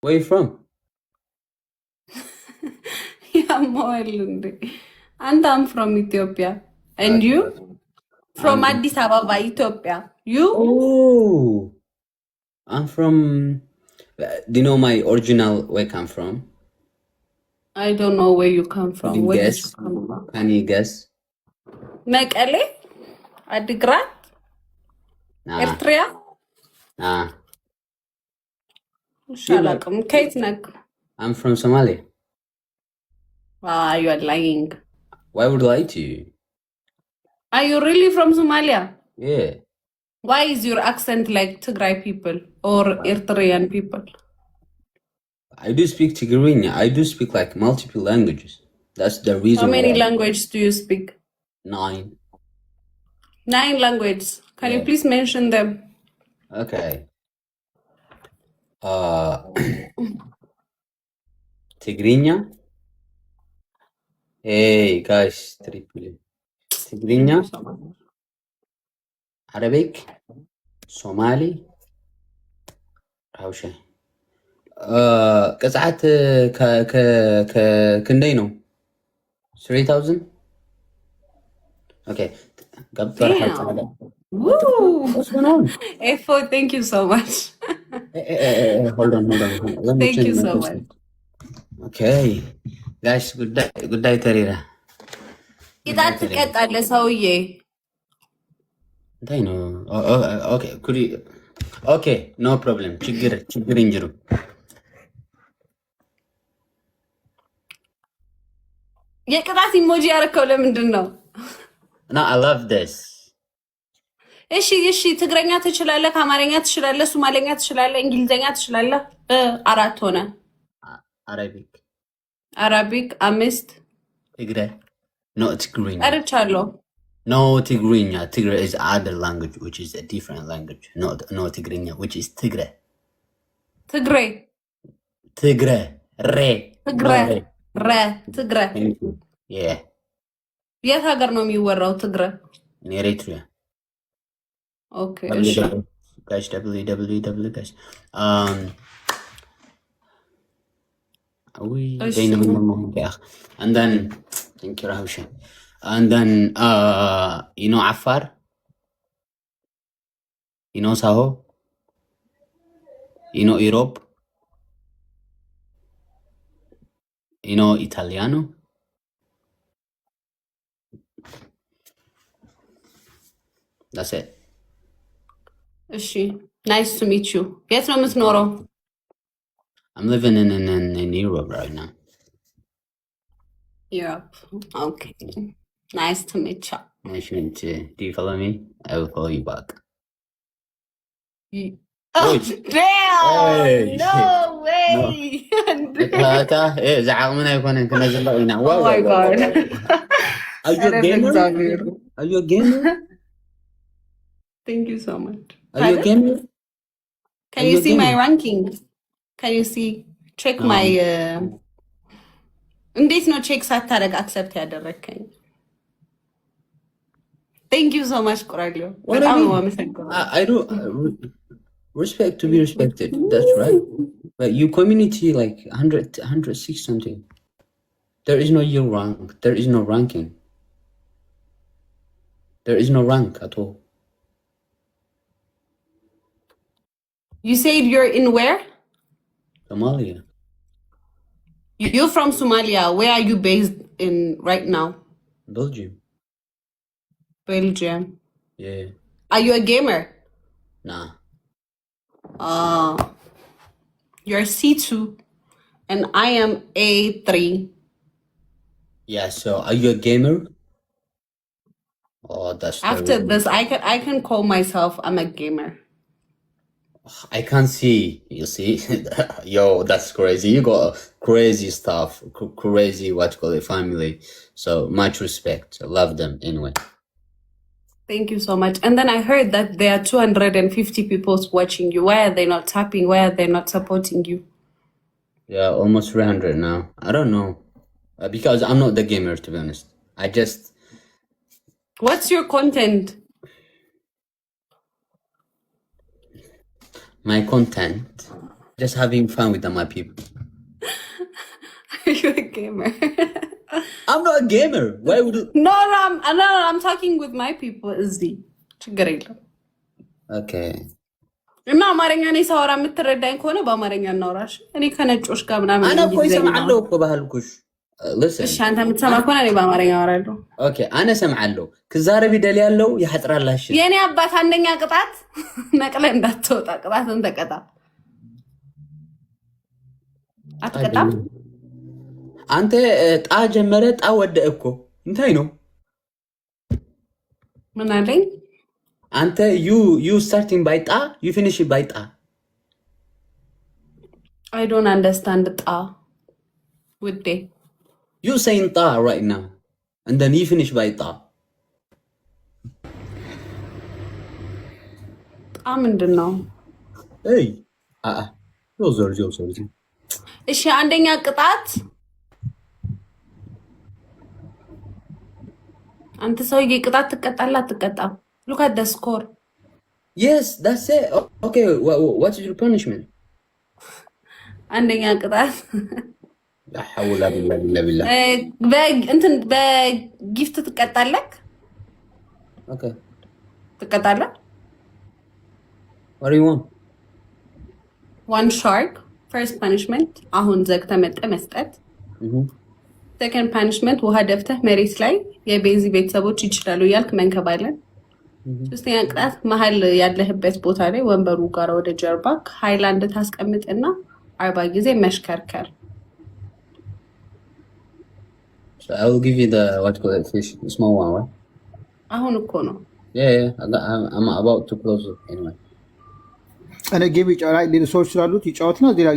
Where you from? Yeah, and I'm from Ethiopia. And you? From Addis Ababa, Ethiopia. You? Oh, I'm from. Do you know my original where I come from? I don't know where you come Can from. you Where did you guess? come from? Can you guess? Mekele? Adigrat? Nah, Eritrea? nah. Shalakum. Kate Nek. I'm from Somalia. Ah, you are lying. Why would I lie to you? Are you really from Somalia? Yeah. Why is your accent like Tigray people or Eritrean people? I do speak Tigrinya. I do speak like multiple languages. That's the How reason many why. languages do you speak? 9. 9 languages. Can you Yeah. please mention them? Okay. Tigrinya. Hey guys, triple. Tigrinya, Arabic, Somali, Hausa. قطعت كندي ነው 3000. Okay. Damn. Woo! What's going on? Efo, thank you so much. Hold on. Let me Thank change you my so much. headset. Okay. Guys, good day ተሪራ ኢታት ትቀጣለህ ሰውዬ። እንታይ ነው? Okay, could you... Okay, no problem. ችግር እንጅሩ የቅጣት ኢሞጂ ያደረከው ለምንድን ነው? No, I love this. እሺ፣ ትግረኛ ትችላለህ፣ ከአማርኛ ትችላለህ፣ ሶማሌኛ ትችላለህ፣ እንግሊዝኛ ትችላለህ። 4 ሆነ። አረቢክ 5 ትግረ no Tigrinya. ቀርቻለሁ። No Tigrinya. Tigre is other language, which is a different language. No Tigrinya, which is Tigre. ትግሬ Re. ትግረ። Yeah. የት ሀገር ነው የሚወራው ትግረ? In Eritrea. Okay, እሺ። Guys, www guys. And then thank you Rahusha. And then you know Afar? You know Saho? You know Europe? You know Italiano? That's it. እሺ nice to meet you. የት ነው የምትኖረው? I'm living in Europe right now. Europe. Okay. Nice to meet you. Nice to meet you. Do you follow me? I will follow you back. Oh, damn! Hey. No way! Oh my god. Are you a gamer? Are you a gamer? Thank you so much. Are you a gamer? Can you see my ranking? Can you see? Check my... እንዴት ነው ቼክ ሳታደርግ አክሰፕት ያደረግከኝ? Thank you so much, ቆራሊዮ። በጣም ነው የማመሰግነው። I don't... Respect to be respected. That's right. But you community like 106 something. There is no year rank. There is no ranking. There is no rank at all. You said you're in where? Somalia. You're from Somalia. Where are you based in right now? Belgium. Belgium. Yeah. Are you a gamer? Nah. You're C2 and I am A3. Yeah, so are you a gamer? Oh, that's after this I can call myself I'm a gamer. I can't see. You see? Yo, that's crazy. You got crazy stuff, crazy what you call it, family. So much respect. I love them anyway. Thank you so much. And then I heard that there are 250 people watching you. Why are they not tapping? Why are they not supporting you? Yeah, almost 300 now. I don't know. Because I'm not the gamer, to be honest. I just... What's your content? My content just having fun with my people. Are you a gamer? I'm not a gamer. Why would you? No, I'm talking with my people. እዚህ ችግር የለም። Okay. እና አማርኛ እኔ ሳወራ የምትረዳኝ ከሆነ በአማርኛ እናውራሽ። እኔ ከነጮች ጋር ምናምን أنا كويس سمعلو بهالكوش. Listen. እሺ አንተ የምትሰማ ከሆነ እኔ በአማርኛ አወራለሁ። Okay, أنا سمعلو. كزارة بدل يالو يحتر الله شيء. የኔ አባት አንደኛ ቅጣት ነቅለህ እንዳትወጣ ቅጣትን ተቀጣ። አትቀጣም? አንተ ጣ ጀመረ ጣ ወደእኮ እንታይ ነው? ምን አለኝ? አንተ you starting by ጣ you finish by ጣ. I don't understand ጣ ውዴ። You saying ጣ right now and then you finish by ጣ. ጣ ምንድን ነው? Hey. ዞር እሺ አንደኛ ቅጣት አንተ ሰውዬ ቅጣት ትቀጣለህ አትቀጣም? Look at the score. Yes, that's it. Okay, what is your punishment? አንደኛ ቅጣት لا حول ولا بالله. እንትን በጊፍት ትቀጣለህ? Okay. ትቀጣለህ? What do you want? One shark. First punishment አሁን ዘግተህ መጠህ መስጠት። Second punishment ውሃ ደፍተህ መሬት ላይ የቤዚ ቤተሰቦች ይችላሉ እያልክ መንከባለን። ሶስተኛ ቅጣት መሀል ያለህበት ቦታ ላይ ወንበሩ ጋር ወደ ጀርባ ሃይላንድ ታስቀምጥና 40 ጊዜ መሽከርከር። So I will give you the what you call it fish, the small one, right? አሁን እኮ ነው። Yeah, I'm about to close it anyway. እኔ ጌም ይጫወታል ሌላ ሰዎች ስላሉት ይጫወትና ሌላ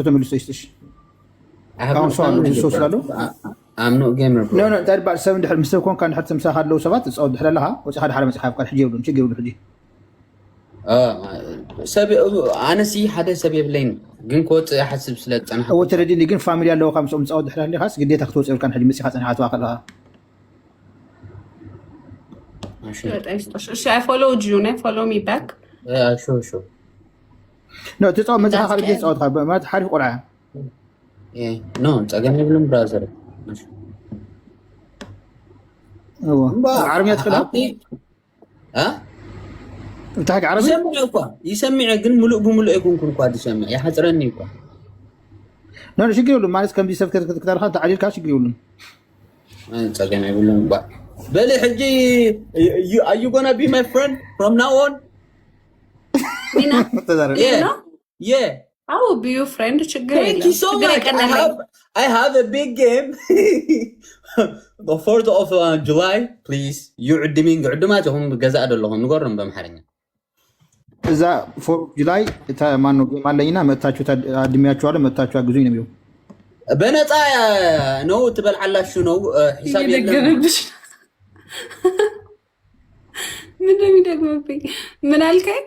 ተመልሶ ይስጥሽ። አሁን ሰው አሉ ሰው ስላሉ I'm not gamer bro. No ታዲያ ባል ሰብ እንድሕር ምስ ኮን ካን ሕት ተምሳኻ ኣለዉ ሰባት ጻውድ ሕለለኻ ወፂ ሓደ ሓደ መጽሓፍ ቃል ሕጂ ይብሉን ችግር ይብሉ ሕጂ ሰብ ኣነሲ ሓደ ሰብ የብለይን ግን ኮት ሓስብ ስለ ጸንሐ ወይ ተረዲኒ ግን ፋሚሊ ኣለዉ ካብ ጾም ጻውድ ሕለለኻስ ግዴታ ክትወጽ ይብልካን ሕጂ መጽሓ ጸንሐ ተዋኸለኻ እሺ I followed you ne follow me back. Yeah, sure. No ተጻውድ መጽሓ ካል ግዴታ ጻውድ ካብ ማለት ሓሪፍ ቆልዓ Yeah, no ጸገም ይብሉም ብራዘር عربية تخلها؟ ها؟ انت حق عربي؟ يسمع ግን ሙሉእ ብሙሉእ ይኩንኩን ኳ ይሰምዕ ይሓጽረኒ ኳ ነው ችግር የለም ማለት ከም ዲሰፍ ከተከታተልካ ተዓሊልካ ችግር የለም ጸገም ይብሉም በል ሕጂ are you gonna be my friend from now on? Yeah. I will be your friend. Thank you so much. I have a big game. The 4th of July, please. يعد مين قعدماتهم بجزاء دلهم نقرن بمحرنا. إذا 4th July ما نو ما لينا متاچو أدمياتشو على متاچو أجزين بيو. بنات نو تبل على شو نو حساب يلهم. من الكي؟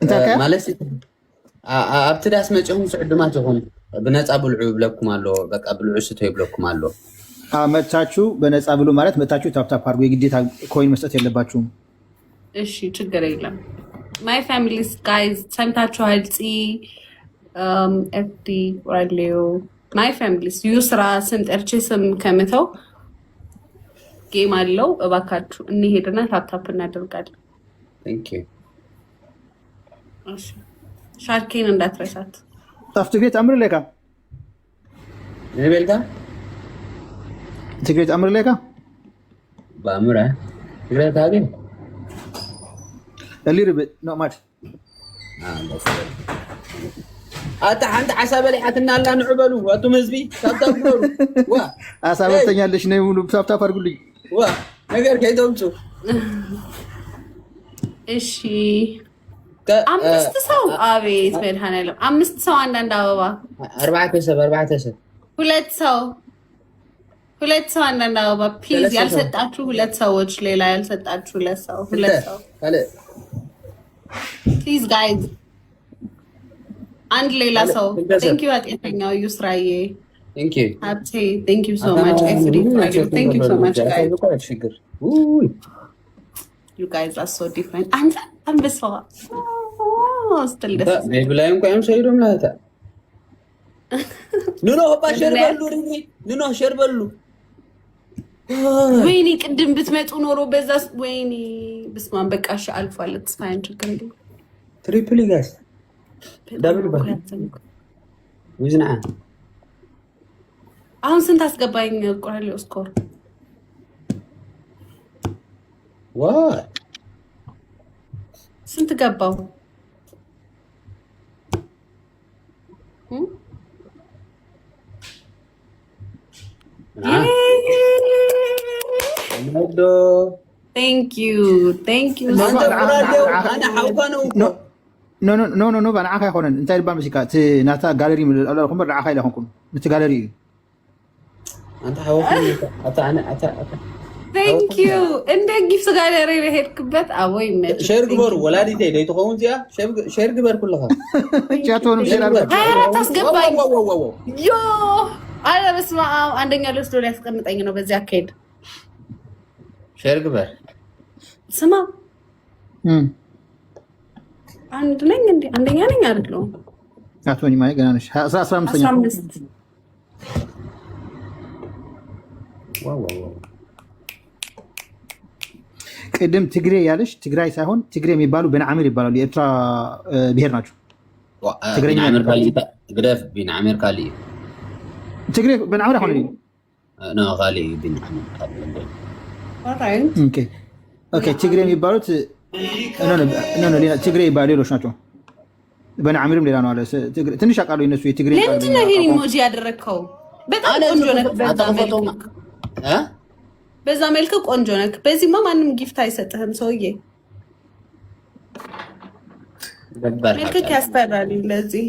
أنت كيف؟ مالسي أبتدأ أسمعهم سعدماتهم بنات أبو العيوب لكم الله بق أبو العسة يبلكم الله متاچو بنات أبو مالت متاچو تاب تاب هارجو يجدي تاب كوين مستة يلباتشو إيش تقدر يلا my family's guys سمتاچو هالتي FD راديو my family's يسرا سمت أرشيسم كمثو game الله أباكاتو إني هيدنا تاب تاب نادرقال thank you إيش شاركين እንዳትረሳት تفتكرت أمر لك نبيلك تفتكرت أمر لك بأمره تفتكرت هذه اللي ربط no much أنت حساب لي حتى لا نعبلوا وأنتم هزبي تابتابوا وا أسابتني ليش نيمونو بتابتاب أرجولي وا نقدر كيدهم شو إيشي አምስት ሰው አቤት መድኃኒዓለም አምስት ሰው አንዳንድ አበባ أربعة سب ሁለት ሰው አንዳንድ አበባ ፕሊዝ ያልሰጣችሁ ሁለት ሰዎች ሌላ ያልሰጣችሁ ሁለት ሰው ፕሊዝ ጋይዝ አንድ ሌላ ሰው ቴንክ ዩ አጤተኛው ዩስራዬ ቴንክ ዩ ሀብቴ ቴንክ ዩ ሶ ማች ኤፍዲ ቴንክ ዩ ሶ ማች ጋይዝ you guys are so different አንተ አንበሳዋ ስትል ደስ ሜቢ ላይ እንኳን ሰይዶም ላታ ኑኖ ሆባ ሸርበሉ ኑኖ ሸርበሉ ወይኔ ቅድም ብትመጡ ኖሮ በዛ ወይኔ ብስማን በቃሽ አልፏል። ተስፋያን ችግር የለም። ትሪፕል ጋስ ዳብል ባል ወዝና አሁን ስንት አስገባኝ ቆራሌ ስኮር ዋት ስንት ገባው? Thank you. No, أنا عاقي خونن. أنت اللي بعمل سكات. ناتا جاليري من الله لكم برا عاقي لهمكم. نت جاليري. أنت حاوخني. أتا. Thank you. أنت كيف سجاليري لهيك كبت أبوي مت. شير كبر ولا دي تي تخون زيا. شير كبر كلها. جاتون شير. هلا تسقباي. يو. أنا بسمع عندنا لسه لسه كم تاني بس أكيد. شير كبر. سما. عندنا نعرفه. أتوني ما يقدرنش. أسرع مسني. واو. ቅድም ትግሬ ያለሽ ትግራይ ሳይሆን ትግሬ የሚባሉ በነዓሚር ይባላሉ። የኤርትራ ብሔር ናቸው። ትግሬኛ ግደፍ ቢንዓሚር ካሊ ትግሬ በነዓሚር አሁን ነው ካሊ ቢንዓሚር ኦኬ ትግሬ የሚባሉት ሌላ ትግሬ ይባሉ ሌሎች ናቸው። በነዓሚርም ሌላ ነው አለ። ትንሽ አውቃለሁ የነሱ የትግሬ ቃል። ለምንድን ነው ይሄን ኢሞጂ ያደረከው? በጣም ቆንጆ ነው። በዛ መልክ ቆንጆ ነክ። በዚህማ ማንም ጊፍት አይሰጥህም ሰውዬ። መልክ ያስፈራል። ለዚህ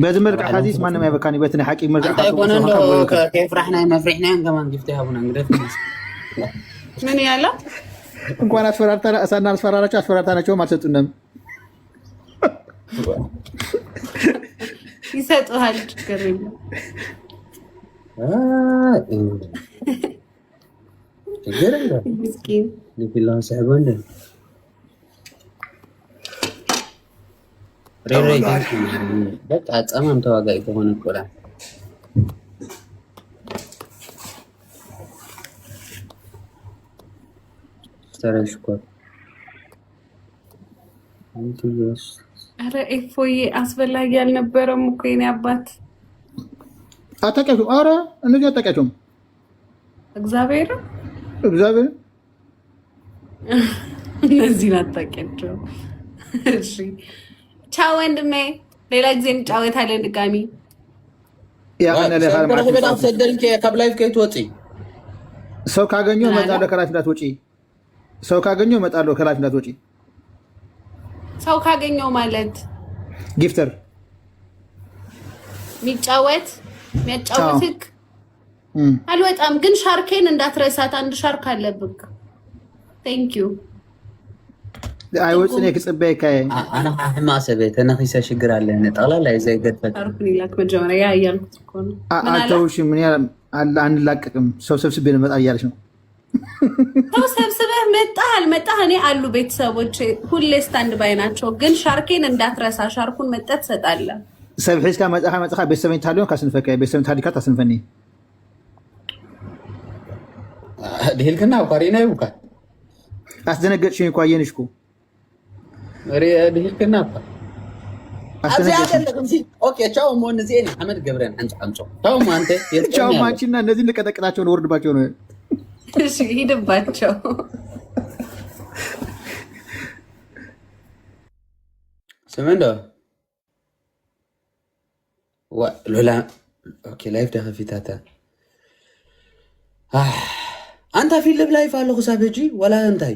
በዚህ መልክ ሐዲስ ማንም አይበካኒ በትን ሐቂ መልክ ከፍራህና መፍሪህና ከማን ጊፍት ያቡና እንግዲህ ምን ያለ እንኳን አስፈራራቸው አልሰጡንም። ይሰጡሃል። ችግር የለም። ችግር የለም። ምስኪን ለቢላን ሳይሆን ሬሬ በቃ ጸማም ተዋጋይ ከሆነ ቆላ ተረሽኮት አንቲዮስ አረ ኤፎዬ አስፈላጊ አልነበረም እኮ የኔ አባት። አታውቂያቸውም? አረ እነዚህ አታውቂያቸውም? እግዚአብሔር እነዚህን አታውቂያቸውም? እሺ ቻው ወንድሜ፣ ሌላ ጊዜ እንጫወታለን ድጋሚ። ሰው ካገኘሁ እመጣለሁ ከላይፍ እንዳትወጪ። ሰው ካገኘሁ እመጣለሁ ከላይፍ እንዳትወጪ። ሰው ካገኘው ማለት ጊፍተር የሚያጫወትክ አልወጣም፣ ግን ሻርኬን እንዳትረሳት። አንድ ሻርክ አለብክ። ቴንክ ዩ አይወጽኔ ክጽበይ ካይ አና ማሰበ ተነኺሰ ሽግር አለ ጠቅላላ ይዘይ ገድፈት አርኩኝ ላክ መጀመሪያ ያያልኩት እኮ ነው። አታውሽ ምን ያህል አንላቀቅም። ሰው ሰብስቤ ልመጣ እያለች ነው። ሰው ሰብስበህ መጣህ እኔ አሉ ቤተሰቦች ሁሌ ስታንድ ባይ ናቸው። ግን ሻርኬን እንዳትረሳ። ሻርኩን መጠት ትሰጣለህ። ሰብሒስካ መጽኻ ቤተሰበኝ ታዲዮን ካስንፈካ ቤተሰበኝ ታዲካ ታስንፈኒ ድህልክና ቋሪና ይውካ አስደነገጥሽኝ እኮ አየንሽ እኮ ድህልክና ኦኬ ቻው ሞን ዜና አህመድ ገብረን አንጫንጮ ቻው ማንተ ቻው ማንቺና እነዚህ ልቀጠቅጣቸው ነው ወርድባቸው ነው። እሺ ሂድባቸው። ስምንዶ ሎላ ኦኬ ላይፍ ደኸፊታታ አንተ ፊልም ላይፍ አለኹ ሳበጂ ወላ እንታይ